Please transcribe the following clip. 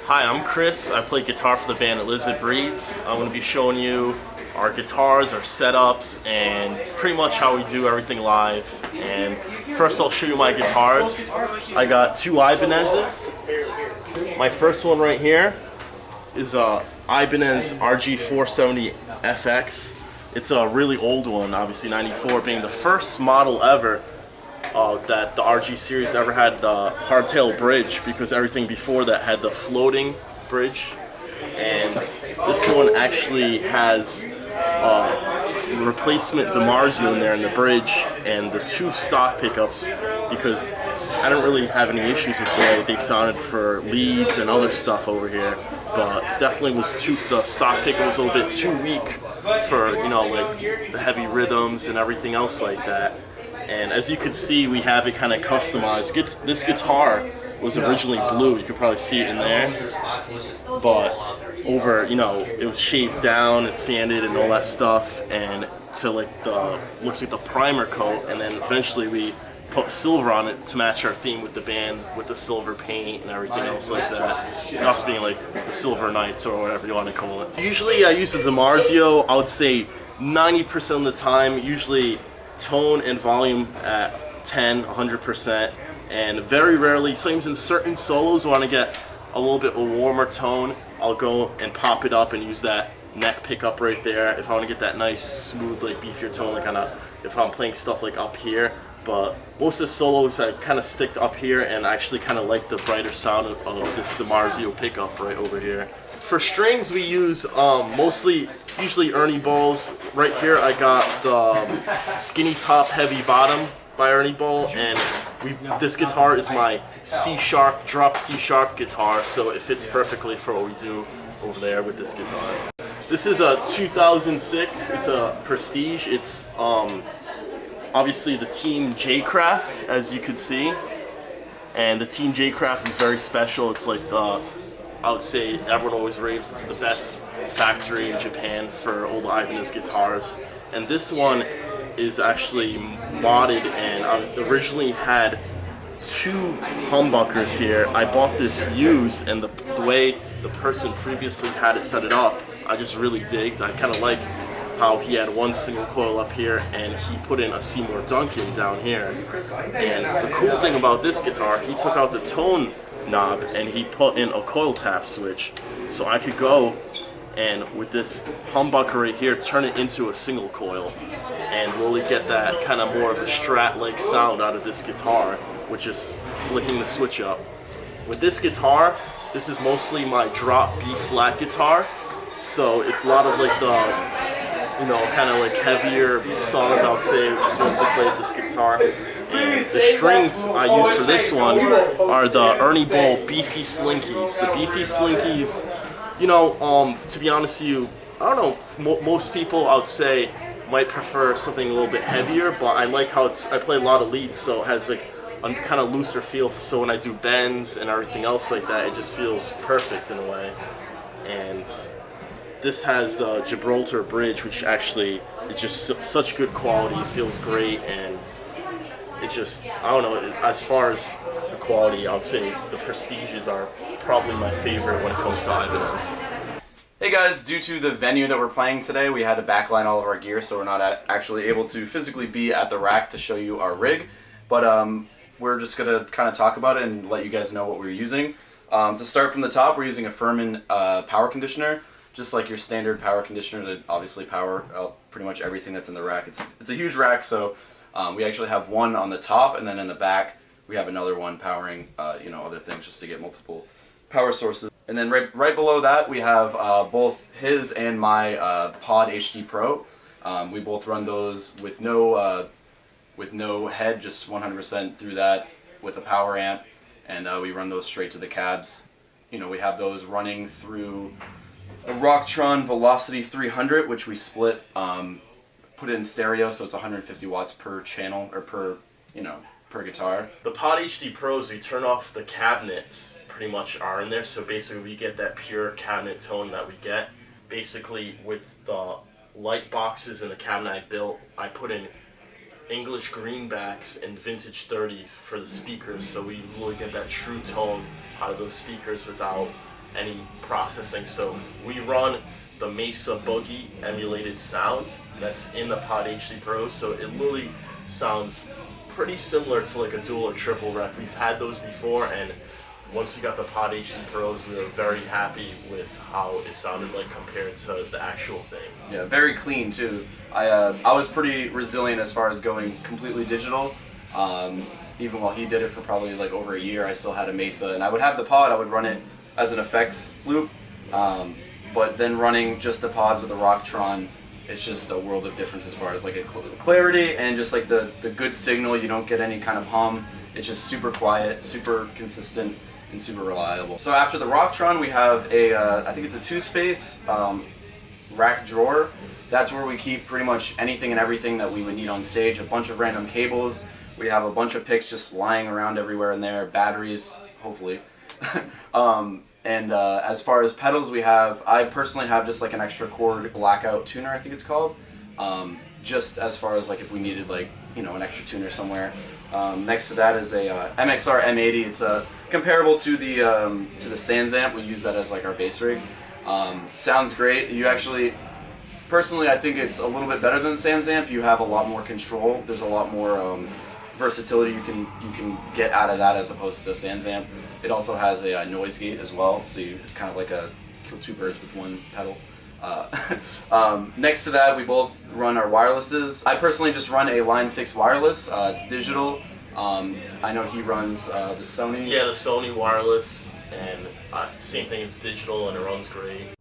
Hi, I'm Chris. I play guitar for the band That Lives It Breeds. I'm going to be showing you our guitars, our setups, and pretty much how we do everything live. And first I'll show you my guitars. I got two Ibanez's. My first one right here is a Ibanez Rg470 Fx. It's a really old one, obviously 94 being the first model ever that the RG series ever had the hardtail bridge, because everything before that had the floating bridge. And this one actually has replacement DiMarzio in there in the bridge and the two stock pickups, because I didn't really have any issues with the way they sounded for leads and other stuff over here, but definitely the stock pickup was a little bit too weak for, you know, like the heavy rhythms and everything else like that. And as you can see, we have it kind of customized. This guitar was originally blue, you could probably see it in there, but over, you know, it was shaved down and sanded and all that stuff, and to like looks like the primer coat, and then eventually we put silver on it to match our theme with the band, with the silver paint and everything else like that. And us being like the Silver Knights or whatever you want to call it. Usually I use the DiMarzio, I would say 90% of the time, usually tone and volume at 10, 100%, and very rarely, sometimes in certain solos when I get a little bit of a warmer tone, I'll go and pop it up and use that neck pickup right there if I want to get that nice, smooth, like beefier tone, like kind of if I'm playing stuff like up here. But most of the solos I kind of stick up here, and I actually kind of like the brighter sound of this DiMarzio pickup right over here. For strings, we use usually Ernie balls. Right here I got the skinny top, heavy bottom by Ernie Ball, and this guitar is my C-sharp, drop C-sharp guitar, so it fits perfectly for what we do over there with this guitar. This is a 2006, it's a Prestige. It's obviously the Team J-Craft, as you could see, and the Team J-Craft is very special. It's like I would say everyone always raves it's the best factory in Japan for old Ibanez guitars. And this one is actually modded, and I originally had two humbuckers here. I bought this used, and the way the person previously had it set it up, I just really digged. I kind of like how he had one single coil up here and he put in a Seymour Duncan down here. And the cool thing about this guitar, he took out the tone knob and he put in a coil tap switch, so I could go and with this humbucker right here turn it into a single coil and really get that kind of more of a Strat-like sound out of this guitar, which is flicking the switch up. With this guitar, this is mostly my drop B flat guitar, so it's a lot of like the, you know, kind of like heavier songs I would say is mostly played with this guitar. And the strings I use for this one are the Ernie Ball Beefy Slinkies. The Beefy Slinkies, you know, to be honest with you, I don't know, most people I would say might prefer something a little bit heavier, but I like how I play a lot of leads, so it has like a kind of looser feel, so when I do bends and everything else like that, it just feels perfect in a way. And this has the Gibraltar bridge, which actually is just such good quality, it feels great, and it just, I don't know, as far as the quality, I would say the Prestiges are probably my favorite when it comes to Ibanez. Hey guys, due to the venue that we're playing today, we had to backline all of our gear, so we're not actually able to physically be at the rack to show you our rig, but we're just going to kind of talk about it and let you guys know what we're using. To start from the top, we're using a Furman power conditioner, just like your standard power conditioner that obviously power pretty much everything that's in the rack. It's a huge rack, so we actually have one on the top, and then in the back we have another one powering you know, other things, just to get multiple power sources. And then right below that we have both his and my Pod HD Pro. We both run those with no head, just 100% through that with a power amp, and we run those straight to the cabs. You know, we have those running through a Rocktron Velocity 300, which we split, put it in stereo, so it's 150 watts per channel, or per guitar. The Pod HD Pros, we turn off the cabinets, pretty much are in there, so basically we get that pure cabinet tone that we get. Basically with the light boxes in the cabinet I built, I put in English greenbacks and vintage 30s for the speakers, so we really get that true tone out of those speakers without any processing. So we run the Mesa Boogie emulated sound that's in the Pod HD Pro, so it literally sounds pretty similar to like a dual or triple rec. We've had those before, and once we got the Pod HD Pros, we were very happy with how it sounded like compared to the actual thing. Yeah, very clean too. I was pretty resilient as far as going completely digital. Even while he did it for probably like over a year, I still had a Mesa, and I would have the Pod. I would run it as an effects loop, but then running just the pods with the Rocktron, it's just a world of difference as far as like a clarity and just like the good signal. You don't get any kind of hum. It's just super quiet, super consistent, and super reliable. So after the Rocktron, we have a I think it's a 2-space rack drawer. That's where we keep pretty much anything and everything that we would need on stage. A bunch of random cables. We have a bunch of picks just lying around everywhere in there. Batteries, hopefully. And as far as pedals, I personally have just like an extra chord blackout tuner, I think it's called. Just as far as like if we needed like, you know, an extra tuner somewhere. Next to that is a Mxr M80. It's comparable to the SansAmp. We use that as like our bass rig. Sounds great. You actually, personally, I think it's a little bit better than the SansAmp. You have a lot more control. There's a lot more versatility you can get out of that as opposed to the SansAmp. It also has a noise gate as well, so it's kind of like a kill two birds with one pedal. Next to that, we both run our wirelesses. I personally just run a Line 6 wireless. It's digital. I know he runs the Sony. Yeah, the Sony wireless, and same thing, it's digital and it runs great.